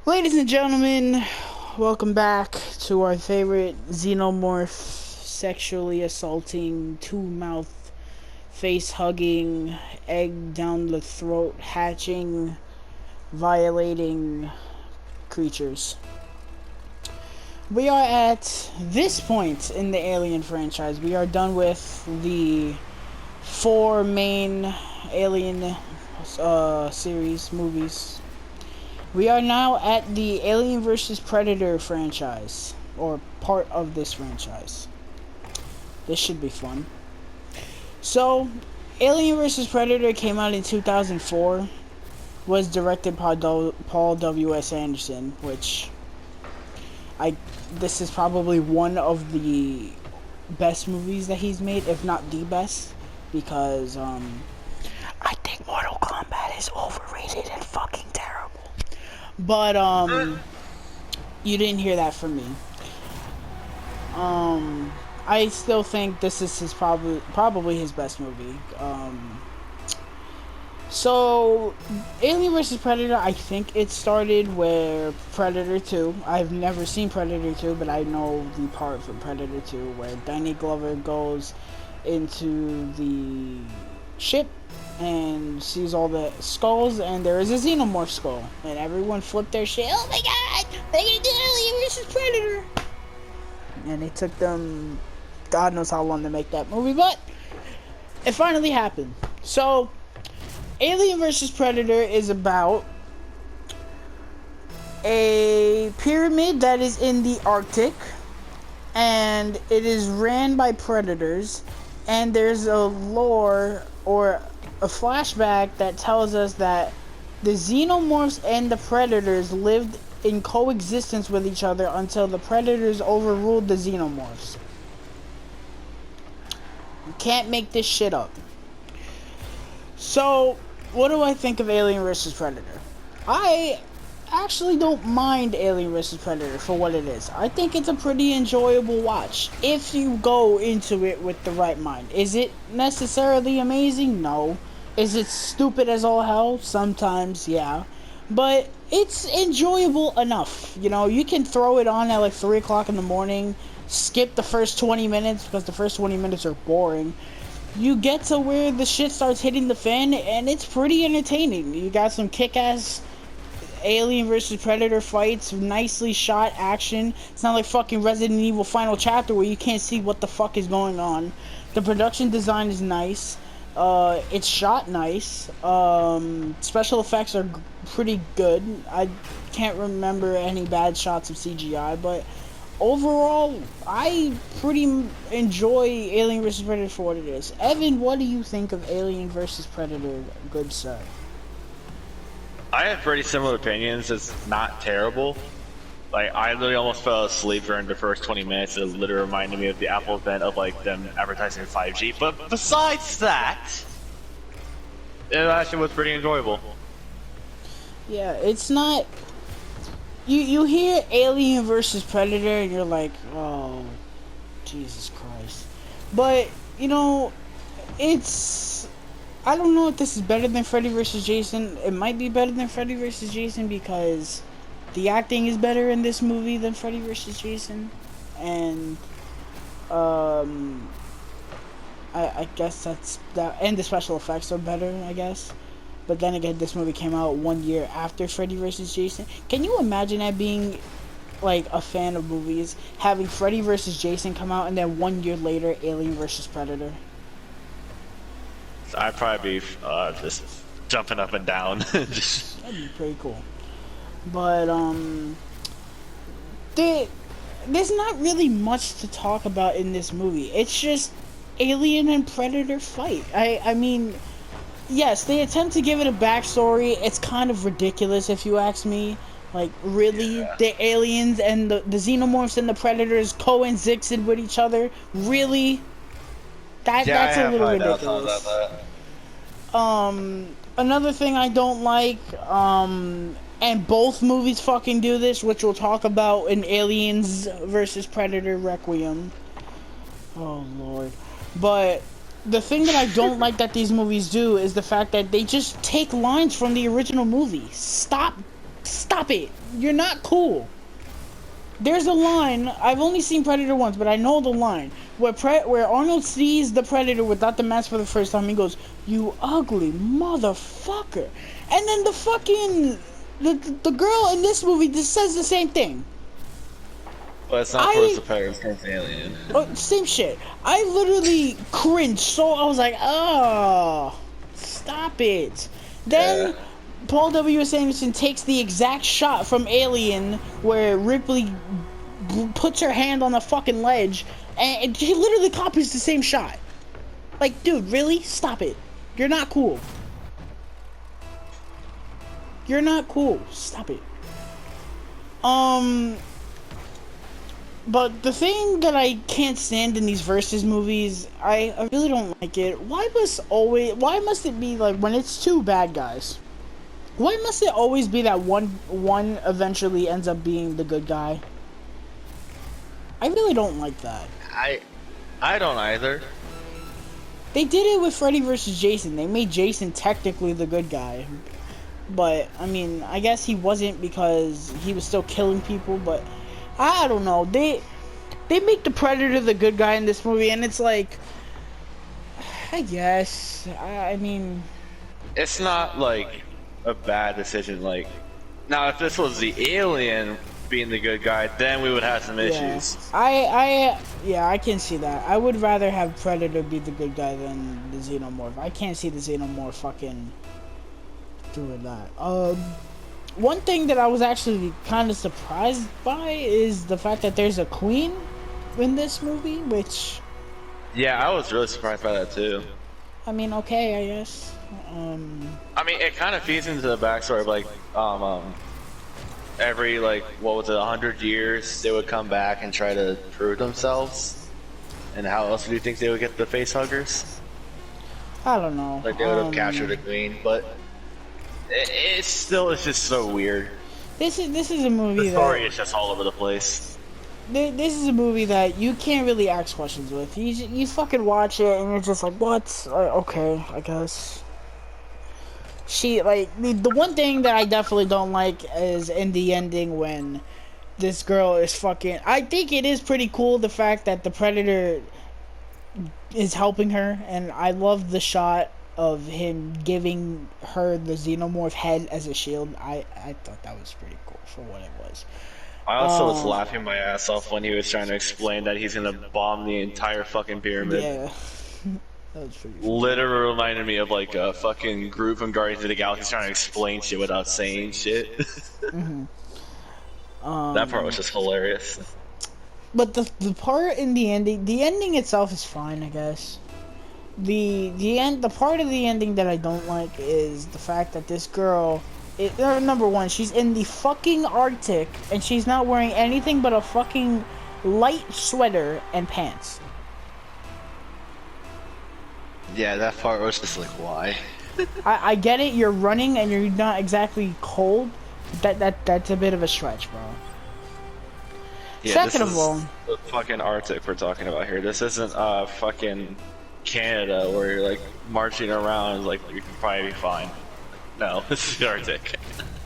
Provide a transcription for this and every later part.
Ladies and gentlemen, welcome back to our favorite xenomorph, sexually assaulting, two-mouth, face-hugging, egg down the throat hatching, violating creatures. We are at this point in the Alien franchise. We are done with the four main Alien series, movies. We are now at the Alien vs. Predator franchise, or part of this franchise. This should be fun. So, Alien vs. Predator came out in 2004, was directed by Paul W.S. Anderson, which this is probably one of the best movies that he's made, if not the best, because I think Mortal Kombat is overrated and fucking terrible. But you didn't hear that from me. I still think this is his probably his best movie. So Alien vs. Predator, I think it started where Predator 2. I've never seen Predator 2, but I know the part from Predator 2 where Danny Glover goes into the ship and sees all the skulls, and there is a xenomorph skull, and everyone flipped their shit. Oh my god, they're gonna do Alien vs. Predator. And it took them God knows how long to make that movie, but it finally happened. So Alien vs. Predator is about a pyramid that is in the Arctic, and it is ran by predators, and there's a lore or a flashback that tells us that the xenomorphs and the predators lived in coexistence with each other until the predators overruled the xenomorphs. You can't make this shit up. So, what do I think of Alien vs. Predator? I actually don't mind Alien vs. Predator for what it is. I think it's a pretty enjoyable watch if you go into it with the right mind. Is it necessarily amazing? No. Is it stupid as all hell? Sometimes, yeah. But it's enjoyable enough. You know, you can throw it on at like 3 o'clock in the morning, skip the first 20 minutes because the first 20 minutes are boring. You get to where the shit starts hitting the fan, and it's pretty entertaining. You got some kick-ass Alien vs. Predator fights, nicely shot action. It's not like fucking Resident Evil Final Chapter where you can't see what the fuck is going on. The production design is nice. It's shot nice. Special effects are pretty good. I can't remember any bad shots of CGI, but overall, I pretty enjoy Alien vs. Predator for what it is. Evan, what do you think of Alien vs. Predator, good sir? I have pretty similar opinions. It's not terrible. Like, I literally almost fell asleep during the first 20 minutes. It literally reminded me of the Apple event of, like, them advertising 5G. But besides that, it actually was pretty enjoyable. Yeah, it's not... You hear Alien vs. Predator and you're like, oh, Jesus Christ. But, you know, it's... I don't know if this is better than Freddy vs. Jason. It might be better than Freddy vs. Jason because the acting is better in this movie than Freddy vs. Jason. And, I guess that's that. And the special effects are better, I guess. But then again, this movie came out 1 year after Freddy vs. Jason. Can you imagine that being, like, a fan of movies? Having Freddy vs. Jason come out and then 1 year later, Alien vs. Predator? So I'd probably be just jumping up and down. That'd be pretty cool. But, there's not really much to talk about in this movie. It's just Alien and Predator fight. I mean... Yes, they attempt to give it a backstory. It's kind of ridiculous, if you ask me. Like, really? Yeah. The aliens and the xenomorphs and the predators coexisted with each other? Really? That's a little ridiculous. Another thing I don't like, and both movies fucking do this, which we'll talk about in Aliens vs. Predator Requiem. Oh, Lord. But the thing that I don't like that these movies do is the fact that they just take lines from the original movie. Stop stop it. You're not cool. There's a line, I've only seen Predator once, but I know the line, where Arnold sees the Predator without the mask for the first time. He goes, "You ugly motherfucker." And then the fucking, the girl in this movie just says the same thing. But it's not towards the Predator, it's towards the Alien. Same shit. I literally cringed, so I was like, oh, stop it. Then Paul W.S. Anderson takes the exact shot from Alien where Ripley puts her hand on the fucking ledge, and he literally copies the same shot. Like, dude, really? Stop it. You're not cool. You're not cool. Stop it. But the thing that I can't stand in these versus movies, I really don't like it. Why must it be like when it's two bad guys? Why must it always be that one eventually ends up being the good guy? I really don't like that. I don't either. They did it with Freddy vs. Jason. They made Jason technically the good guy. But, I mean, I guess he wasn't because he was still killing people, but I don't know. They make the Predator the good guy in this movie, and it's like, I guess. I mean, it's not like a bad decision. Like, now if this was the Alien being the good guy, then we would have some issues. Yeah, I can see that. I would rather have Predator be the good guy than the Xenomorph. I can't see the Xenomorph fucking doing that. One thing that I was actually kind of surprised by is the fact that there's a queen in this movie, which... Yeah, I was really surprised by that too. I mean, okay, I guess. I mean, it kind of feeds into the backstory of like, every, like, what was it, 100 years, they would come back and try to prove themselves. And how else do you think they would get the face huggers? I don't know. Like, they would have captured the queen, but it's just so weird. This is a movie the story is just all over the place. This is a movie that you can't really ask questions with. You fucking watch it and you're just like, what? Okay, I guess. The one thing that I definitely don't like is in the ending when this girl is fucking... I think it is pretty cool, the fact that the Predator is helping her, and I love the shot of him giving her the Xenomorph head as a shield. I thought that was pretty cool for what it was. I also was laughing my ass off when he was trying to explain that he's gonna bomb the entire fucking pyramid. Yeah. That was pretty funny. Literally reminded me of like a fucking group from Guardians of the Galaxy trying to explain shit without saying shit. That part was just hilarious. But the part in the ending itself is fine, I guess. The part of the ending that I don't like is the fact that this girl, number one, she's in the fucking Arctic and she's not wearing anything but a fucking light sweater and pants. Yeah, that part was just like, why? I get it, you're running and you're not exactly cold. That's a bit of a stretch, bro. Yeah, Second of all, the fucking Arctic we're talking about here. This isn't fucking Canada where you're like marching around like you can probably be fine. No, this is the Arctic.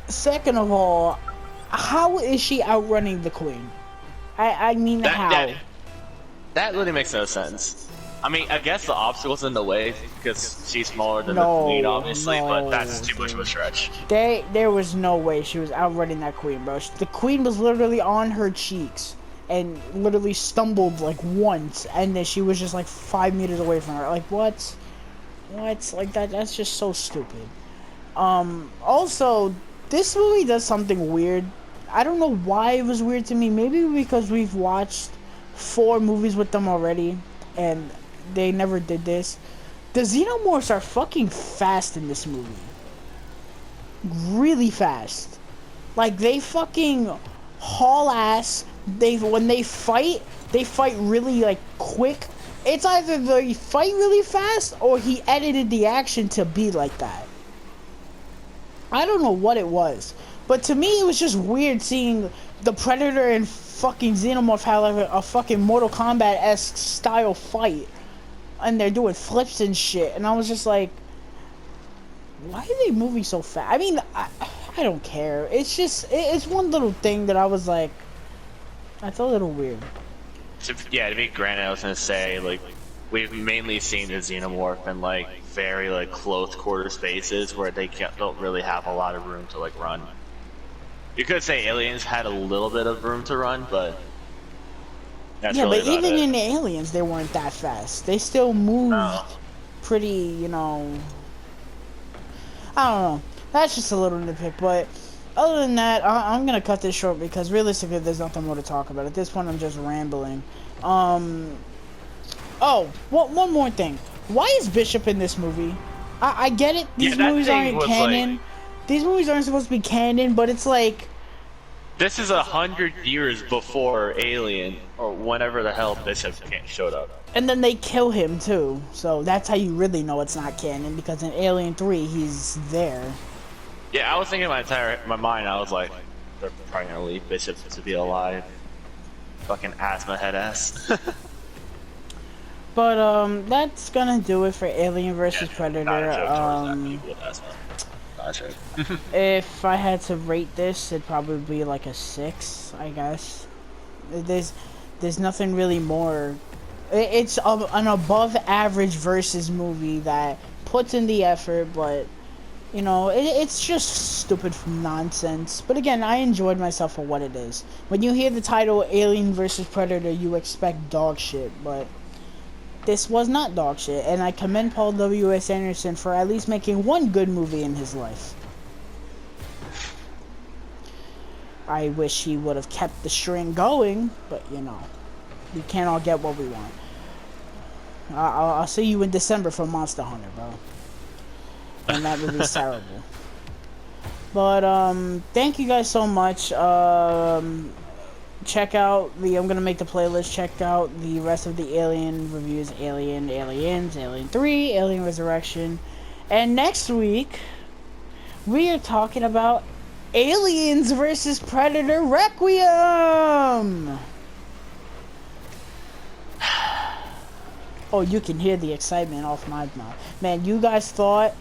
Second of all, how is she outrunning the Queen? I mean, how? That really makes no sense. I mean, I guess the obstacle's in the way because she's smaller than the Queen, obviously, but that's too much of a stretch. There was no way she was outrunning that Queen, bro. The Queen was literally on her cheeks and literally stumbled like once, and then she was just like 5 meters away from her. Like, what? Like, that's just so stupid. Also, this movie does something weird. I don't know why it was weird to me. Maybe because we've watched 4 movies with them already, and they never did this. The Xenomorphs are fucking fast in this movie. Really fast. Like, they fucking haul ass. When they fight really, like, quick. It's either they fight really fast, or he edited the action to be like that. I don't know what it was. But to me, it was just weird seeing the Predator and fucking Xenomorph have like a fucking Mortal Kombat-esque style fight. And they're doing flips and shit. And I was just like, why are they moving so fast? I mean, I I don't care. It's just it's one little thing that I was like, that's a little weird. Yeah, to be granted, I was gonna say like we've mainly seen the xenomorph in like very like close quarter spaces where they don't really have a lot of room to like run. You could say aliens had a little bit of room to run, but that's Yeah, really but about even it. in the aliens, they weren't that fast. They still moved No. pretty, you know. I don't know. That's just a little nitpick, but other than that, I'm gonna cut this short because realistically, there's nothing more to talk about. At this point, I'm just rambling. Um. Oh, one more thing. Why is Bishop in this movie? I get it. Yeah, These that movies thing aren't was like canon. These movies aren't supposed to be canon, but it's like, this is 100 years before Alien or whenever the hell Bishop showed up. and then they kill him too. So that's how you really know it's not canon because in Alien 3, he's there. Yeah, I was thinking my mind. I was like, they're probably gonna leave Bishop to be alive. Fucking asthma head ass. But that's gonna do it for Alien vs. Predator. Not a joke towards that people with asthma. Not a joke. If I had to rate this, it'd probably be like a 6, I guess. There's nothing really more. It's an above average versus movie that puts in the effort, but you know, it's just stupid nonsense. But again, I enjoyed myself for what it is. When you hear the title Alien vs. Predator, you expect dog shit, but this was not dog shit, and I commend Paul W.S. Anderson for at least making one good movie in his life. I wish he would have kept the string going, but you know, we can't all get what we want. I'll see you in December for Monster Hunter, bro. And that movie's terrible. But thank you guys so much. Check out I'm gonna make the playlist. Check out the rest of the Alien reviews: Alien, Aliens, Alien 3, Alien Resurrection, and next week we are talking about Aliens vs. Predator Requiem. Oh, you can hear the excitement off my mouth, man. You guys thought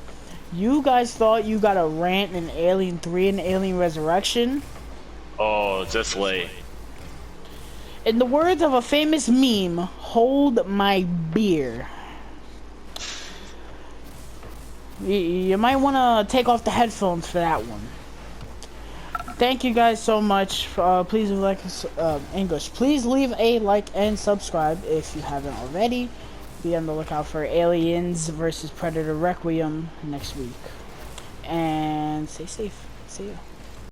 you got a rant in Alien 3 and Alien Resurrection. Oh, just wait. In the words of a famous meme, hold my beer. You might want to take off the headphones for that one. Thank you guys so much. Please like English. Please leave a like and subscribe if you haven't already. Be on the lookout for Aliens vs. Predator Requiem next week. And stay safe. See ya.